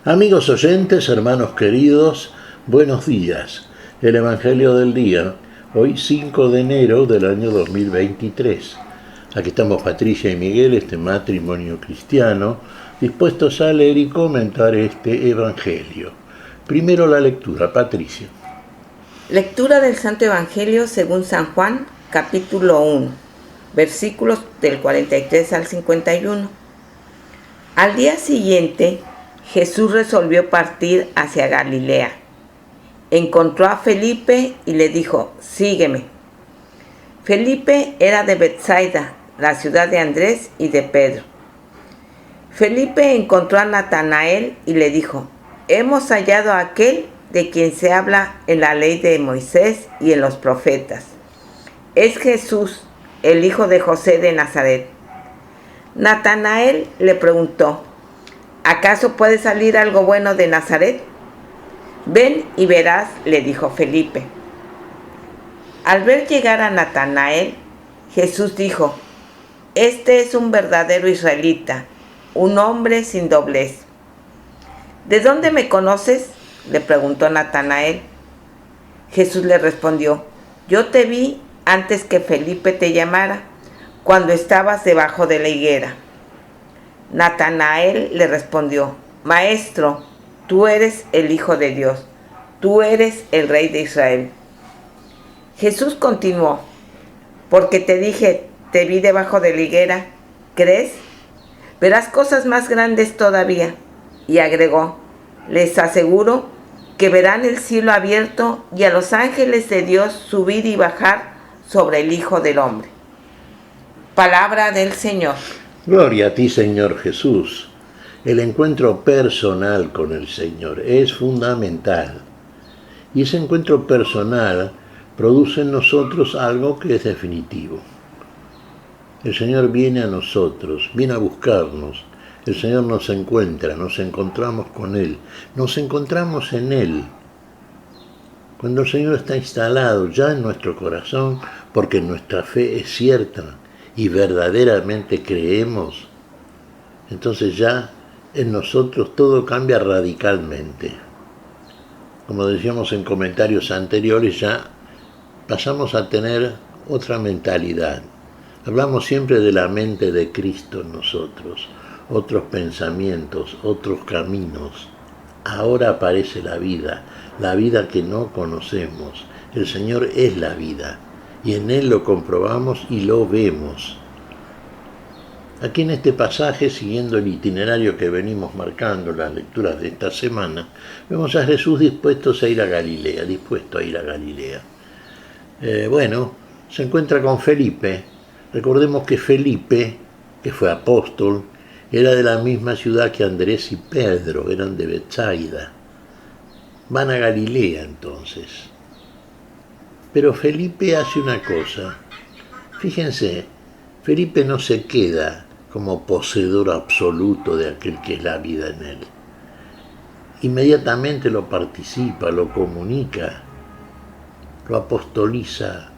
Amigos oyentes, hermanos queridos, buenos días. El Evangelio del día, hoy 5 de enero del año 2023. Aquí estamos Patricia y Miguel, este matrimonio cristiano, dispuestos a leer y comentar este Evangelio. Primero la lectura, Patricia. Lectura del Santo Evangelio según San Juan, capítulo 1, versículos del 43 al 51. Al día siguiente, Jesús resolvió partir hacia Galilea. Encontró a Felipe y le dijo: «Sígueme». Felipe era de Betsaida, la ciudad de Andrés y de Pedro. Felipe encontró a Natanael y le dijo: «Hemos hallado a aquel de quien se habla en la ley de Moisés y en los profetas. Es Jesús, el hijo de José de Nazaret». Natanael le preguntó: «¿Acaso puede salir algo bueno de Nazaret?». «Ven y verás», le dijo Felipe. Al ver llegar a Natanael, Jesús dijo: «Este es un verdadero israelita, un hombre sin doblez». «¿De dónde me conoces?», le preguntó Natanael. Jesús le respondió: «Yo te vi antes que Felipe te llamara, cuando estabas debajo de la higuera». Natanael le respondió: «Maestro, tú eres el Hijo de Dios, tú eres el Rey de Israel». Jesús continuó: «Porque te dije, te vi debajo de la higuera, ¿crees? Verás cosas más grandes todavía». Y agregó: «Les aseguro que verán el cielo abierto y a los ángeles de Dios subir y bajar sobre el Hijo del Hombre». Palabra del Señor. Gloria a ti, Señor Jesús. El encuentro personal con el Señor es fundamental. Y ese encuentro personal produce en nosotros algo que es definitivo. El Señor viene a nosotros, viene a buscarnos. El Señor nos encuentra, nos encontramos con Él, nos encontramos en Él. Cuando el Señor está instalado ya en nuestro corazón, porque nuestra fe es cierta y verdaderamente creemos, entonces ya en nosotros todo cambia radicalmente. Como decíamos en comentarios anteriores, ya pasamos a tener otra mentalidad. Hablamos siempre de la mente de Cristo en nosotros, otros pensamientos, otros caminos. Ahora aparece la vida que no conocemos. El Señor es la vida, y en Él lo comprobamos y lo vemos. Aquí en este pasaje, siguiendo el itinerario que venimos marcando, las lecturas de esta semana, vemos a Jesús dispuesto a ir a Galilea. Se encuentra con Felipe. Recordemos que Felipe, que fue apóstol, era de la misma ciudad que Andrés y Pedro, eran de Betsaida. Van a Galilea entonces. Pero Felipe hace una cosa. Fíjense, Felipe no se queda como poseedor absoluto de aquel que es la vida en él. Inmediatamente lo participa, lo comunica, lo apostoliza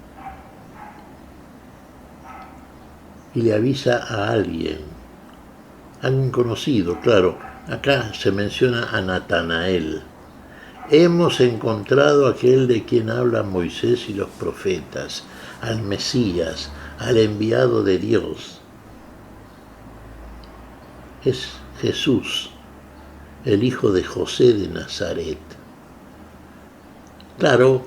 y le avisa a alguien conocido, claro. Acá se menciona a Natanael. Hemos encontrado a aquel de quien hablan Moisés y los profetas, al Mesías, al enviado de Dios. Es Jesús, el hijo de José de Nazaret. Claro,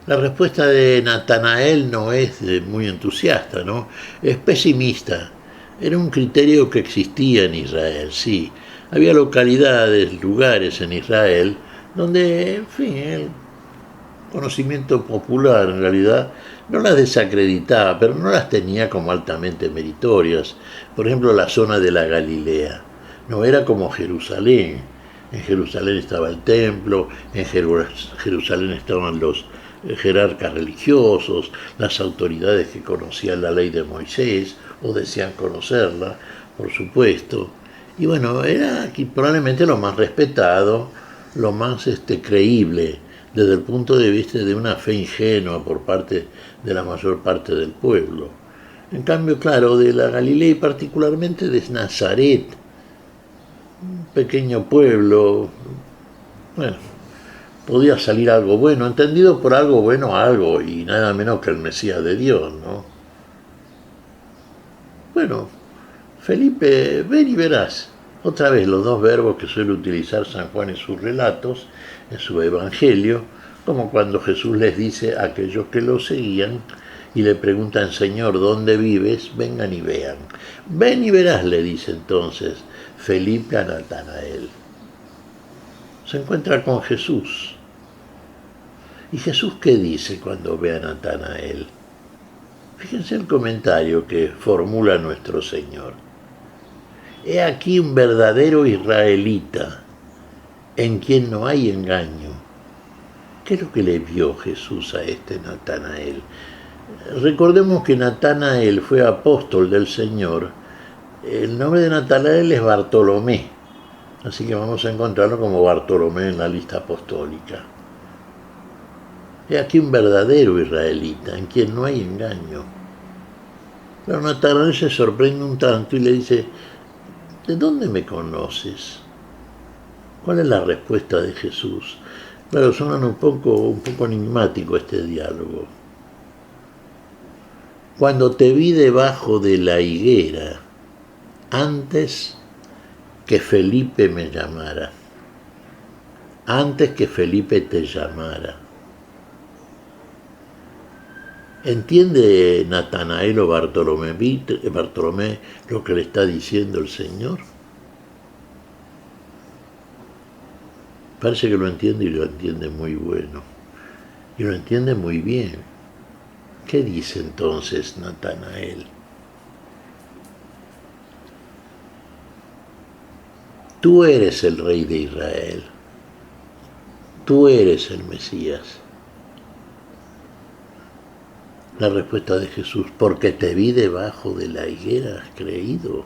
la respuesta de Natanael no es muy entusiasta, ¿no? Es pesimista. Era un criterio que existía en Israel, sí. Había localidades, lugares en Israel donde, en fin, el conocimiento popular en realidad no las desacreditaba, pero no las tenía como altamente meritorias. Por ejemplo, la zona de la Galilea no era como Jerusalén. En Jerusalén estaba el templo, en Jerusalén estaban los jerarcas religiosos, las autoridades que conocían la ley de Moisés o decían conocerla, por supuesto. Y bueno, era aquí probablemente lo más respetado, lo más creíble desde el punto de vista de una fe ingenua por parte de la mayor parte del pueblo. En cambio, claro, de la Galilea y particularmente de Nazaret, un pequeño pueblo. Bueno, podía salir algo bueno, entendido por algo bueno algo, y nada menos que el Mesías de Dios, ¿no? Bueno, Felipe, ven y verás. Otra vez los dos verbos que suele utilizar San Juan en sus relatos, en su evangelio, como cuando Jesús les dice a aquellos que lo seguían y le preguntan, Señor, ¿dónde vives? Vengan y vean. Ven y verás, le dice entonces Felipe a Natanael. Se encuentra con Jesús. ¿Y Jesús qué dice cuando ve a Natanael? Fíjense el comentario que formula nuestro Señor. He aquí un verdadero israelita, en quien no hay engaño. ¿Qué es lo que le vio Jesús a este Natanael? Recordemos que Natanael fue apóstol del Señor. El nombre de Natanael es Bartolomé, así que vamos a encontrarlo como Bartolomé en la lista apostólica. He aquí un verdadero israelita, en quien no hay engaño. Pero Natanael se sorprende un tanto y le dice, ¿de dónde me conoces? ¿Cuál es la respuesta de Jesús? Claro, suena un poco enigmático este diálogo. Cuando te vi debajo de la higuera, antes que Felipe me llamara, antes que Felipe te llamara. ¿Entiende Natanael o Bartolomé lo que le está diciendo el Señor? Parece que lo entiende y lo entiende muy bueno. Y lo entiende muy bien. ¿Qué dice entonces Natanael? Tú eres el Rey de Israel. Tú eres el Mesías. La respuesta de Jesús, porque te vi debajo de la higuera, has creído.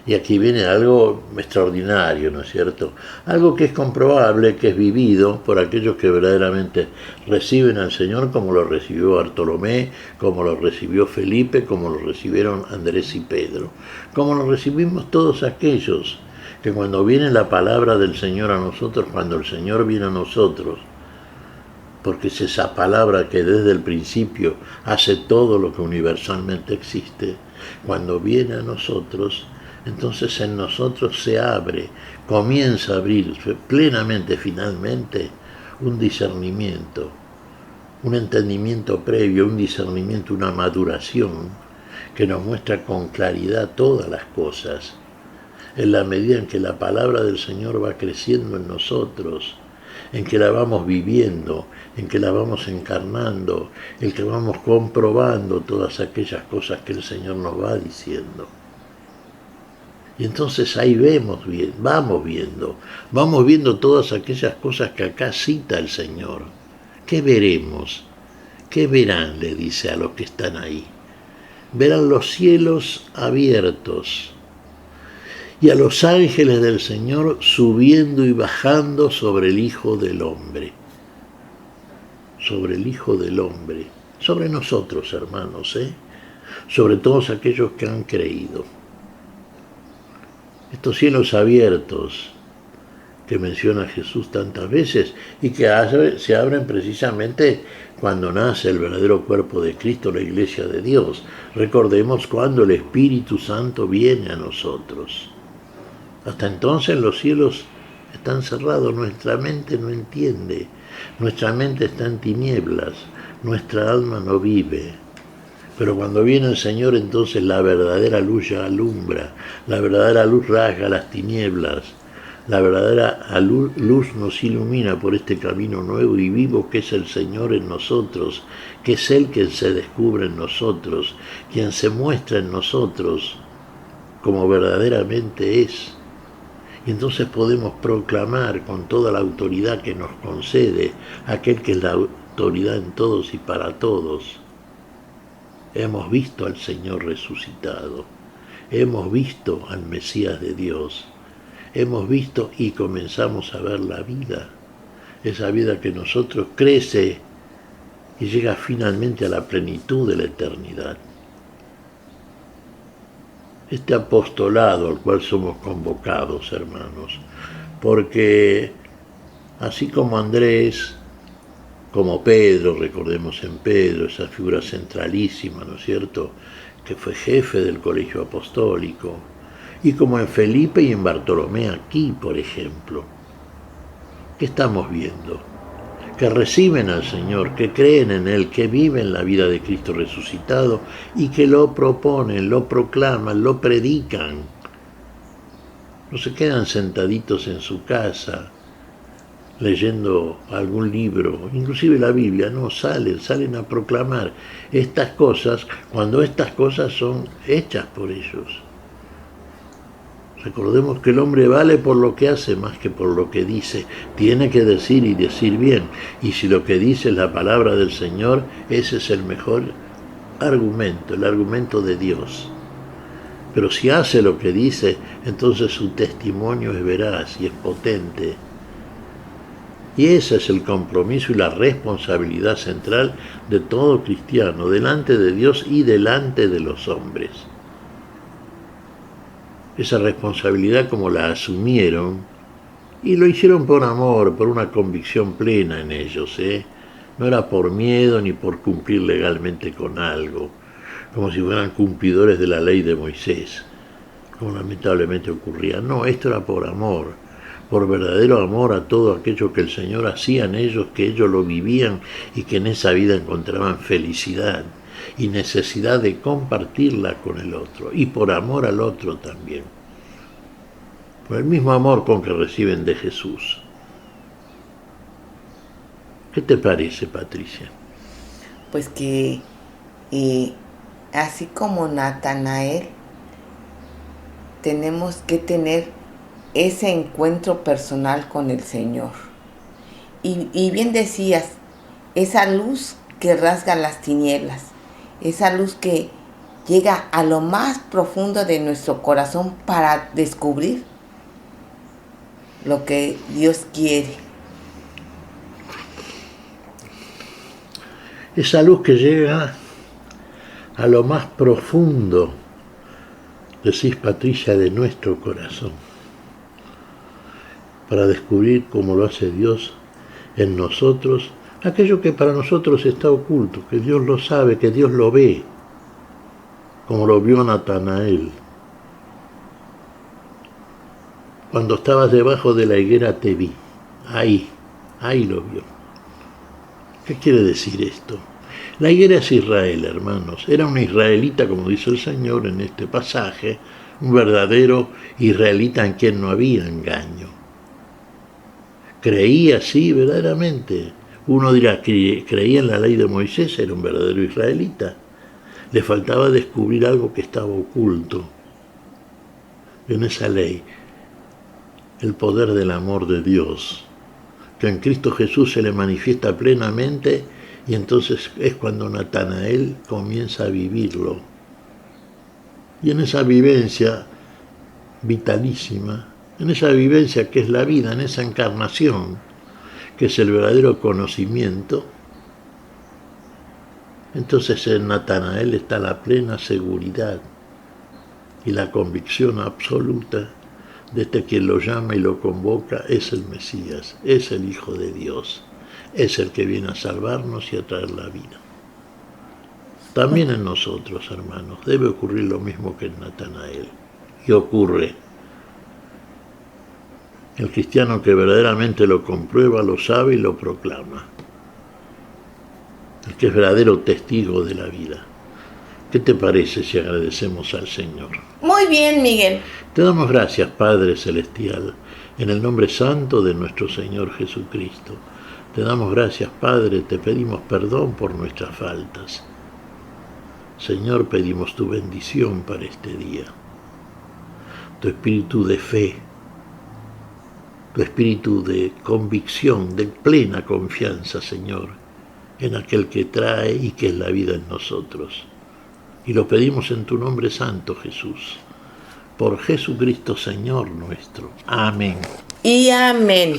Y aquí viene algo extraordinario, ¿no es cierto? Algo que es comprobable, que es vivido por aquellos que verdaderamente reciben al Señor, como lo recibió Bartolomé, como lo recibió Felipe, como lo recibieron Andrés y Pedro, como lo recibimos todos aquellos que cuando viene la palabra del Señor a nosotros, cuando el Señor viene a nosotros, porque es esa palabra que desde el principio hace todo lo que universalmente existe, cuando viene a nosotros, entonces en nosotros se abre, comienza a abrirse plenamente, finalmente, un discernimiento, un entendimiento previo, un discernimiento, una maduración que nos muestra con claridad todas las cosas, en la medida en que la palabra del Señor va creciendo en nosotros, en que la vamos viviendo, en que la vamos encarnando, en que vamos comprobando todas aquellas cosas que el Señor nos va diciendo. Y entonces ahí vamos viendo todas aquellas cosas que acá cita el Señor. ¿Qué veremos? ¿Qué verán? Le dice a los que están ahí. Verán los cielos abiertos y a los ángeles del Señor subiendo y bajando sobre el Hijo del Hombre. Sobre el Hijo del Hombre. Sobre nosotros, hermanos, sobre todos aquellos que han creído. Estos cielos abiertos que menciona Jesús tantas veces y que se abren precisamente cuando nace el verdadero cuerpo de Cristo, la Iglesia de Dios. Recordemos cuando el Espíritu Santo viene a nosotros. Hasta entonces los cielos están cerrados, nuestra mente no entiende, nuestra mente está en tinieblas, nuestra alma no vive. Pero cuando viene el Señor, entonces la verdadera luz ya alumbra, la verdadera luz rasga las tinieblas, la verdadera luz nos ilumina por este camino nuevo y vivo que es el Señor en nosotros, que es Él quien se descubre en nosotros, quien se muestra en nosotros como verdaderamente es. Y entonces podemos proclamar con toda la autoridad que nos concede aquel que es la autoridad en todos y para todos. Hemos visto al Señor resucitado, hemos visto al Mesías de Dios, hemos visto y comenzamos a ver la vida, esa vida que nosotros crece y llega finalmente a la plenitud de la eternidad. este apostolado al cual somos convocados, hermanos, porque así como Andrés, como Pedro, recordemos en Pedro, esa figura centralísima, ¿no es cierto?, que fue jefe del colegio apostólico, y como en Felipe y en Bartolomé aquí, por ejemplo. ¿Qué estamos viendo? Que reciben al Señor, que creen en Él, que viven la vida de Cristo resucitado y que lo proponen, lo proclaman, lo predican. No se quedan sentaditos en su casa leyendo algún libro, inclusive la Biblia, no, salen a proclamar estas cosas cuando estas cosas son hechas por ellos. Recordemos que el hombre vale por lo que hace más que por lo que dice. Tiene que decir y decir bien. Y si lo que dice es la palabra del Señor, ese es el mejor argumento, el argumento de Dios. Pero si hace lo que dice, entonces su testimonio es veraz y es potente. Y ese es el compromiso y la responsabilidad central de todo cristiano, delante de Dios y delante de los hombres. Esa responsabilidad como la asumieron y lo hicieron por amor, por una convicción plena en ellos, No era por miedo ni por cumplir legalmente con algo, como si fueran cumplidores de la ley de Moisés, como lamentablemente ocurría. No, esto era por amor, por verdadero amor a todo aquello que el Señor hacía en ellos, que ellos lo vivían y que en esa vida encontraban felicidad y necesidad de compartirla con el otro, y por amor al otro también, por el mismo amor con que reciben de Jesús. ¿Qué te parece, Patricia? Pues que así como Natanael, tenemos que tener ese encuentro personal con el Señor. Y bien decías, esa luz que rasga las tinieblas, esa luz que llega a lo más profundo de nuestro corazón para descubrir lo que Dios quiere. Esa luz que llega a lo más profundo, decís, Patricia, de nuestro corazón, para descubrir cómo lo hace Dios en nosotros, aquello que para nosotros está oculto, que Dios lo sabe, que Dios lo ve, como lo vio Natanael. Cuando estabas debajo de la higuera te vi, ahí lo vio. ¿Qué quiere decir esto? La higuera es Israel, hermanos. Era un israelita, como dice el Señor en este pasaje, un verdadero israelita en quien no había engaño. Creía, sí, verdaderamente. Uno dirá que creía en la ley de Moisés, era un verdadero israelita. Le faltaba descubrir algo que estaba oculto en esa ley, el poder del amor de Dios, que en Cristo Jesús se le manifiesta plenamente, y entonces es cuando Natanael comienza a vivirlo. Y en esa vivencia vitalísima, en esa vivencia que es la vida, en esa encarnación, que es el verdadero conocimiento, entonces en Natanael está la plena seguridad y la convicción absoluta de este quien lo llama y lo convoca es el Mesías, es el Hijo de Dios, es el que viene a salvarnos y a traer la vida. También en nosotros, hermanos, debe ocurrir lo mismo que en Natanael. Y ocurre. El cristiano que verdaderamente lo comprueba, lo sabe y lo proclama. El que es verdadero testigo de la vida. ¿Qué te parece si agradecemos al Señor? Muy bien, Miguel. Te damos gracias, Padre Celestial, en el nombre santo de nuestro Señor Jesucristo. Te damos gracias, Padre, te pedimos perdón por nuestras faltas. Señor, pedimos tu bendición para este día, tu espíritu de fe, tu espíritu de convicción, de plena confianza, Señor, en aquel que trae y que es la vida en nosotros. Y lo pedimos en tu nombre santo, Jesús, por Jesucristo, Señor nuestro. Amén. Y amén.